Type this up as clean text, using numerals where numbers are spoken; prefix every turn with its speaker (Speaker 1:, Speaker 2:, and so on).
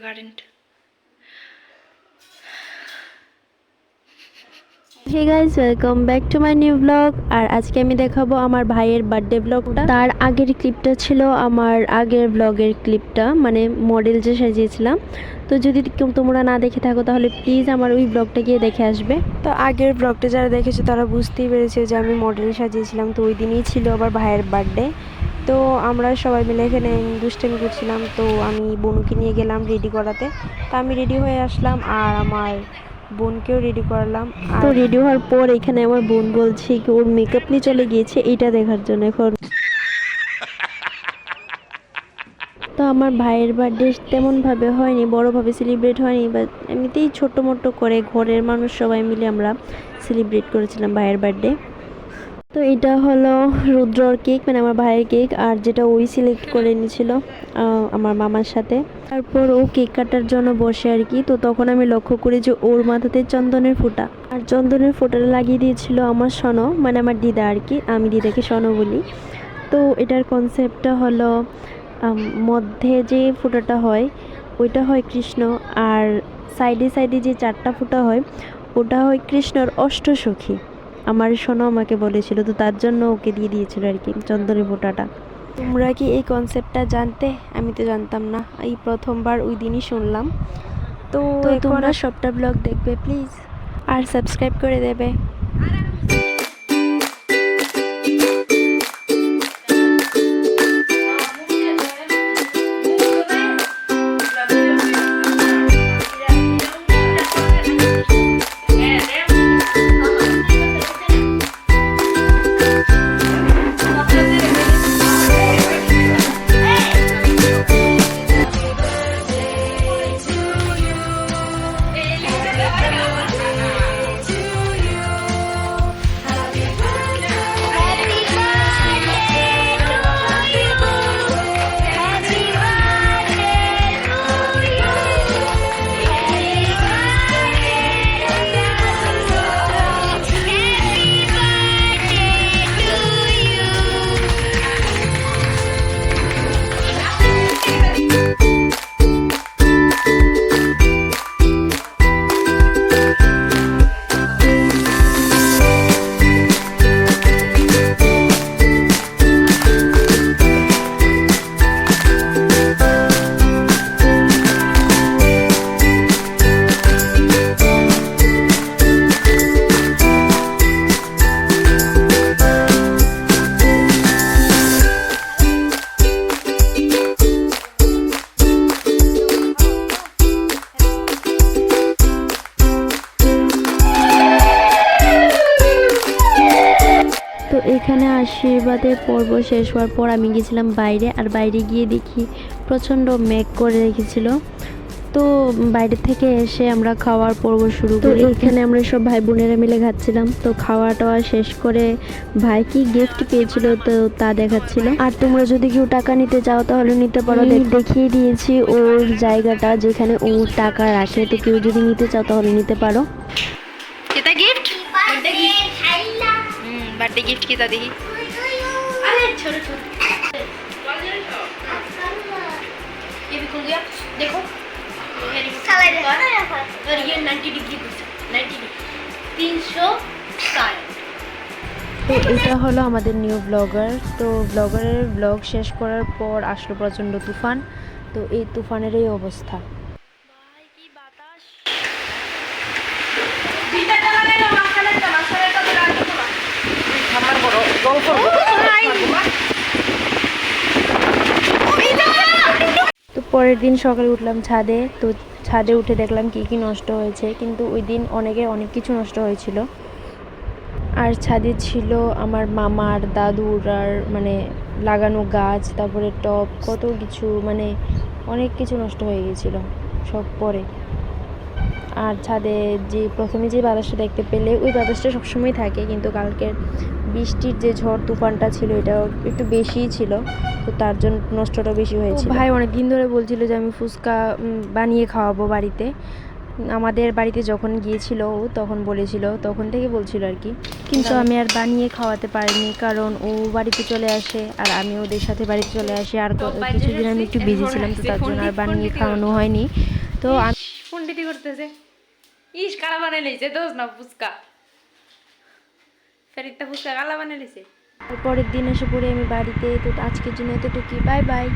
Speaker 1: Current.
Speaker 2: Hey guys, welcome back to my new vlog. আর আজকে আমি দেখাবো আমার ভাইয়ের বার্থডে ব্লগটা। তার আগের ক্লিপটা ছিল আমার আগের ব্লগের ক্লিপটা, মানে মডেল যে সাজিয়েছিলাম। তো যদি তোমরা না দেখে থাকো তাহলে প্লিজ আমার ওই ব্লগটা গিয়ে দেখে আসবে। তো আগের ব্লগটা যারা দেখেছে তারা বুঝতেই পেরেছে যে আমি মডেল সাজিয়েছিলাম। তো ওই দিনই ছিল আবার ভাইয়ের বার্থডে। তো আমরা সবাই মিলে এখানে দুষ্টামি করছিলাম। তো আমি বোনকে নিয়ে গেলাম রেডি করাতে। তো আমি রেডি হয়ে আসলাম আর আমার বোনকেও রেডি করালাম। তো রেডি হওয়ার পর এখানে আমার বোন বলছে কি ওর মেকআপ নিয়ে চলে গিয়েছে এইটা দেখার জন্য। এখন তো আমার ভাইয়ের বার্থডে তেমনভাবে হয়নি, বড়োভাবে সেলিব্রেট হয়নি, বাট এমনিতেই ছোটো মোটো করে ঘরের মানুষ সবাই মিলে আমরা সেলিব্রেট করেছিলাম ভাইয়ের বার্থডে। তো এটা হলো রুদ্রর কেক, মানে আমার ভাইয়ের কেক, আর যেটা ওই সিলেক্ট করে নিয়েছিল আমার মামার সাথে। তারপর ও কেক কাটার জন্য বসে আর কি। তো তখন আমি লক্ষ্য করি যে ওর মাথাতে চন্দনের ফোঁটা, আর চন্দনের ফোঁটাটা লাগিয়ে দিয়েছিল আমার সনো, মানে আমার দিদা আর কি, আমি দিদাকে সনো বলি। তো এটার কনসেপ্টটা হলো মধ্যে যে ফোঁটাটা হয় ওইটা হয় কৃষ্ণ, আর সাইডে সাইডে যে চারটা ফোঁটা হয় ওটা হয় কৃষ্ণর অষ্টসখী। আমার সোনা আমাকে বলেছিল, তো তার জন্য ওকে দিয়ে দিয়েছিল আর কি চন্দনের ফোঁটাটা। তোমরা কি এই কনসেপ্টটা জানতে? আমি তো জানতাম না, এই প্রথমবার ওই দিনই শুনলাম। তো তোমরা সবটা ব্লগ দেখবে প্লিজ, আর সাবস্ক্রাইব করে দেবে। তো এখানে আশীর্বাদের পর্ব শেষ হওয়ার পর আমি গেছিলাম বাইরে, আর বাইরে গিয়ে দেখি প্রচণ্ড মেঘ করে রেখেছিল। তো বাইরে থেকে এসে আমরা খাওয়ার পর্ব শুরু করি। এখানে আমরা সব ভাই বোনেরা মিলে খাচ্ছিলাম। তো খাওয়া টাওয়া শেষ করে ভাই কি গিফট পেয়েছিল তো তা দেখাচ্ছিল। আর তোমরা যদি কেউ টাকা নিতে চাও তাহলে নিতে পারো, দেখিয়ে দিয়েছি ওর জায়গাটা যেখানে ও টাকা রাখে। তো কেউ যদি নিতে চাও তাহলে নিতে পারো।
Speaker 1: এটা গিফট, বার্থডे गिफ्ट की देखी। अरे छोड़ छोड़, ये भी खुल गया देखो। और ये 90 डिग्री 90 360।
Speaker 2: তো এটা হলো আমাদের নিউ ব্লগার। তো ব্লগারের ব্লগ শেষ করার পর আসলো প্রচণ্ড তুফান। তো এই তুফানের এই অবস্থা। তো পরের দিন সকালে উঠলাম ছাদে। তো ছাদে উঠে দেখলাম কি কি নষ্ট হয়েছে, কিন্তু ওই দিন অনেক কিছু নষ্ট হয়েছিল। আর ছাদে ছিল আমার মামার দাদুর আর মানে লাগানো গাছ, তারপরে টব, কত কিছু, মানে অনেক কিছু নষ্ট হয়ে গিয়েছিল সব পরে। আর ছাদে যে প্রথমে যে বাতাসটা দেখতে পেলে ওই বাতাসটা সবসময় থাকে, কিন্তু কালকের বৃষ্টির যে ঝড় তুফানটা ছিল এটা একটু বেশিই ছিল, তো তার জন্য নষ্টটা বেশি হয়েছিল। ভাই অনেক দিন ধরে বলছিল যে আমি ফুচকা বানিয়ে খাওয়াবো বাড়িতে। আমাদের বাড়িতে যখন গিয়েছিল ও তখন বলেছিল, তখন থেকে বলছিল আর কি, কিন্তু আমি আর বানিয়ে খাওয়াতে পারিনি কারণ ও বাড়িতে চলে আসে আর আমি ওদের সাথে বাড়িতে চলে আসি, আর কিছুদিন আমি একটু বিজি ছিলাম তো তার জন্য আর বানিয়ে খাওয়ানো হয়নি। তো আমি
Speaker 1: পন্ডিতি করতেছে, ইস কালা বানাই লইছে দোষ না ফুচকা, ফেরিতে ফুচকা কালা বানাই লইছে।
Speaker 2: পরের দিন এসে পড়ি আমি বাড়িতে। তো আজকের জন্য এতটুকুই, বাই বাই।